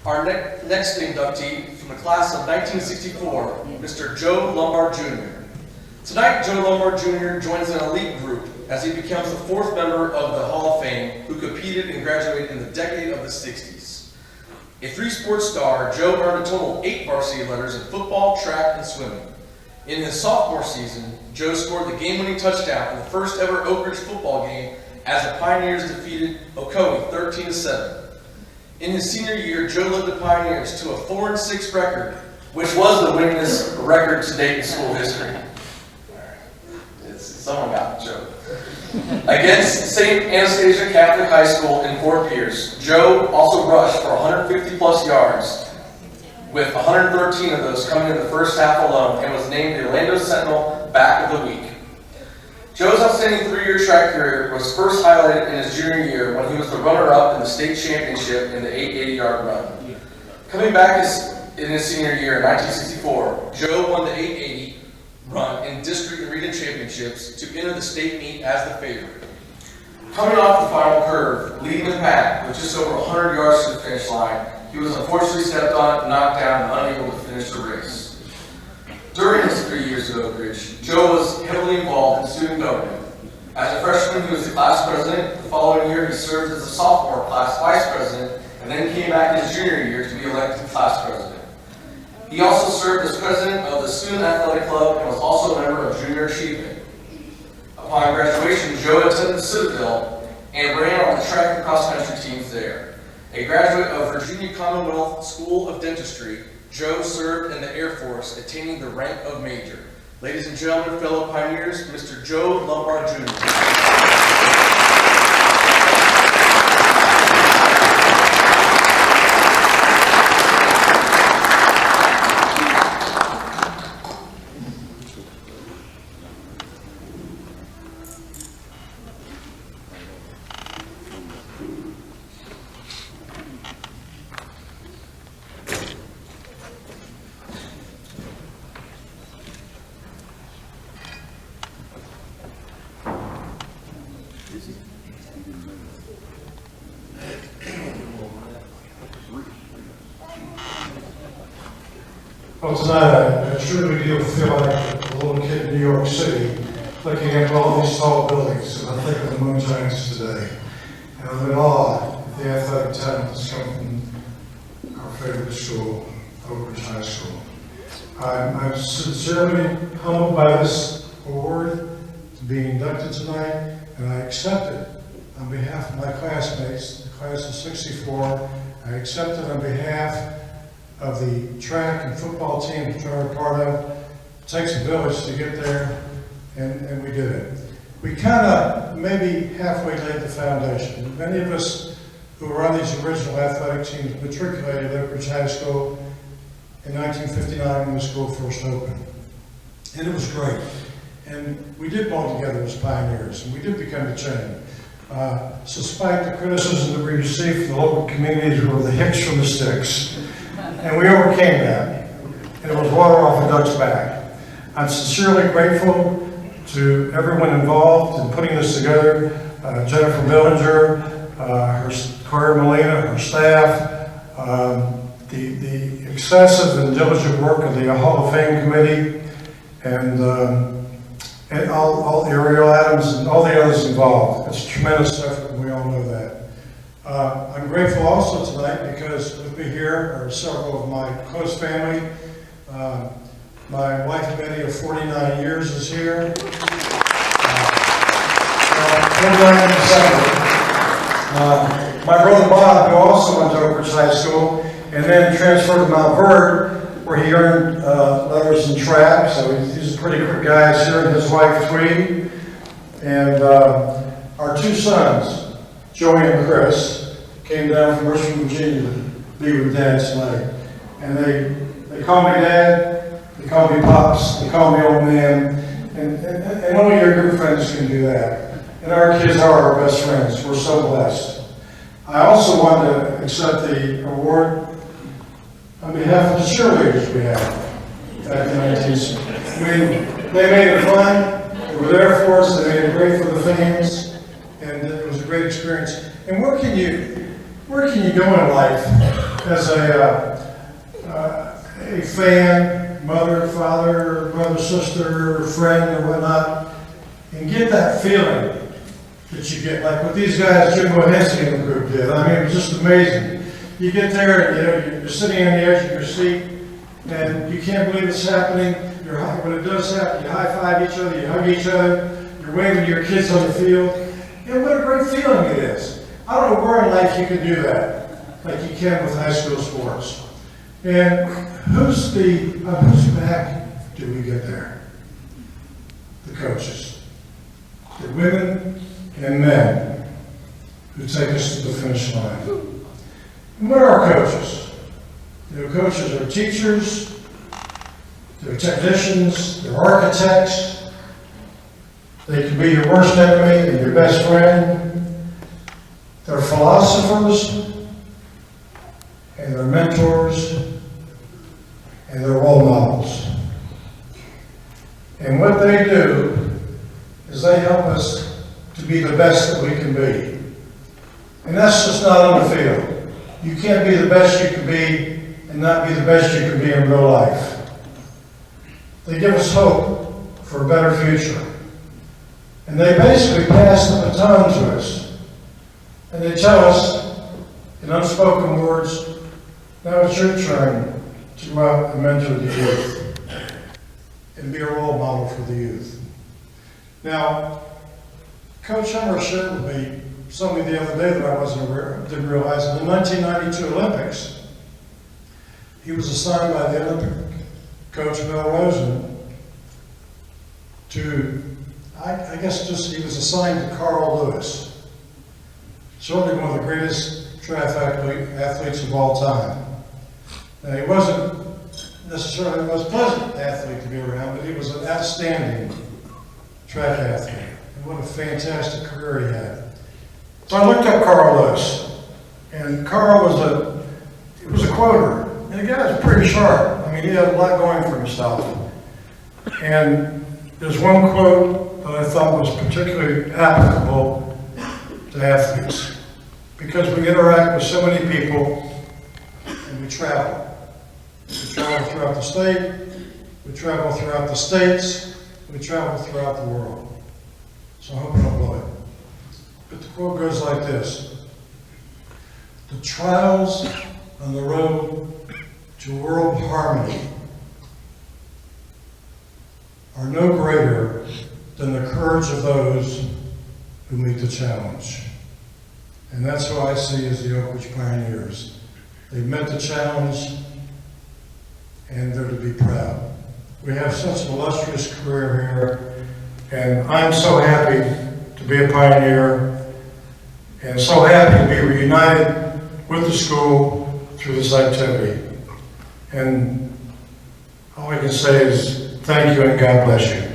Our next inductee from the class of 1964, Mr. Joe Lombard Jr. Tonight, Joe Lombard Jr. joins an elite group as he becomes the fourth member of the Hall of Fame who competed and graduated in the decade of the 60s. A three-sport star, Joe earned a total of 8 varsity letters in football, track, and swimming. In his sophomore season, Joe scored the game-winning touchdown in the first ever Oak Ridge football game as the Pioneers defeated Ocoee 13-7. In his senior year, Joe led the Pioneers to a 4-6 record, which was the winningest record to date in school history. Someone got the joke. Against St. Anastasia Catholic High School in Fort Pierce, Joe also rushed for 150 plus yards, with 113 of those coming in the first half alone, and was named the Orlando Sentinel Back of the Week. Joe's outstanding 3-year track career was first highlighted in his junior year when he was the runner-up in the state championship in the 880-yard run. Coming back in his senior year in 1964, Joe won the 880 run in district and region championships to enter the state meet as the favorite. Coming off the final curve, leading the pack with just over 100 yards to the finish line, he was unfortunately stepped on, knocked down, and unable to finish the race. During his 3 years at Oak Ridge, Joe was heavily involved in student government. As a freshman, he was the class president. The following year, he served as a sophomore class vice president, and then came back his junior year to be elected class president. He also served as president of the Student Athletic Club and was also a member of Junior Achievement. Upon graduation, Joe attended Citadel and ran on the track and cross-country teams there. A graduate of Virginia Commonwealth School of Dentistry, Joe served in the Air Force, attaining the rank of Major. Ladies and gentlemen, fellow Pioneers, Mr. Joe Lombard Jr. Well, tonight I truly do feel like a little kid in New York City looking at all these tall buildings, and I think of the Moon Giants today. And I'm in awe of the athletic talent that's come from our favorite school, Oak Ridge High School. I'm sincerely humbled by this award to be inducted tonight, and I accept it on behalf of my classmates, the class of '64. I accept it on behalf of the track and football team that you're a part of. It takes a village to get there, and we did it. We kind of maybe halfway laid the foundation. Many of us who were on these original athletic teams matriculated at Oak Ridge High School in 1959 when the school first opened. And it was great. And we did bond together as pioneers, and we did become a chain. So despite the criticism that we received from the local communities, we were the hicks from the sticks. And we overcame that, and it was water off a duck's back. I'm sincerely grateful to everyone involved in putting this together, Jennifer Millinger, her Claire Molina, her staff, the excessive and diligent work of the Hall of Fame Committee, and all Ariel Adams and all the others involved. It's a tremendous effort, and we all know that. I'm grateful also tonight because with me here are several of my close family. My wife Betty of 49 years is here. 29 in December. My brother Bob, who also went to Oak Ridge High School and then transferred to Mount Vernon, where he earned letters in track, so he's a pretty quick guy. He's here, and his wife 3. And our 2 sons, Joey and Chris, came down from Richmond, Virginia to be with Dad tonight. And they call me Dad, they call me Pops, they call me Old Man, and only your good friends can do that. And our kids are our best friends. We're so blessed. I also want to accept the award on behalf of the cheerleaders we have back in the 1960s. I mean, they made it fun, they were there for us, they made it great for the fans, and it was a great experience. And where can you where can you go in life as a fan, mother, father, brother, sister, friend, or whatnot, and get that feeling that you get, like what these guys, Jim Bohenski and the group did. I mean, it was just amazing. You get there and, you know, you're sitting on the edge of your seat, and you can't believe it's happening. When it does happen, you high-five each other, you hug each other, you're waving to your kids on the field. You know, what a great feeling it is. I don't know where in life you can do that, like you can with high school sports. And whose back do we get there? The coaches. The women and men who take us to the finish line. And what are our coaches? You know, coaches are teachers, they're technicians, they're architects. They can be your worst enemy and your best friend. They're philosophers, and they're mentors, and they're role models. And what they do is they help us to be the best that we can be. And that's just not on the field. You can't be the best you can be and not be the best you can be in real life. They give us hope for a better future. And they basically pass the baton to us. And they tell us, in unspoken words, now it's your turn to go out and mentor the youth and be a role model for the youth. Now, Coach Hummer shared with me something the other day that I didn't realize. In the 1992 Olympics, he was assigned by the Olympic coach Mel Rosen to, I guess he was assigned to Carl Lewis, certainly one of the greatest track athletes of all time. Now, he wasn't necessarily the most pleasant athlete to be around, but he was an outstanding track athlete. And what a fantastic career he had. So I looked up Carl Lewis, and Carl was a quoter, and the guy was pretty sharp. I mean, he had a lot going for himself. And there's one quote that I thought was particularly applicable to athletes, because we interact with so many people, and we travel. We travel throughout the state, we travel throughout the states, we travel throughout the world. So I hope I don't blow it. But the quote goes like this: the trials on the road to world harmony are no greater than the courage of those who meet the challenge. And that's who I see as the Ocoee pioneers. They've met the challenge, and they're to be proud. We have such an illustrious career here, and I'm so happy to be a pioneer, and so happy to be reunited with the school through this activity. And all I can say is thank you and God bless you.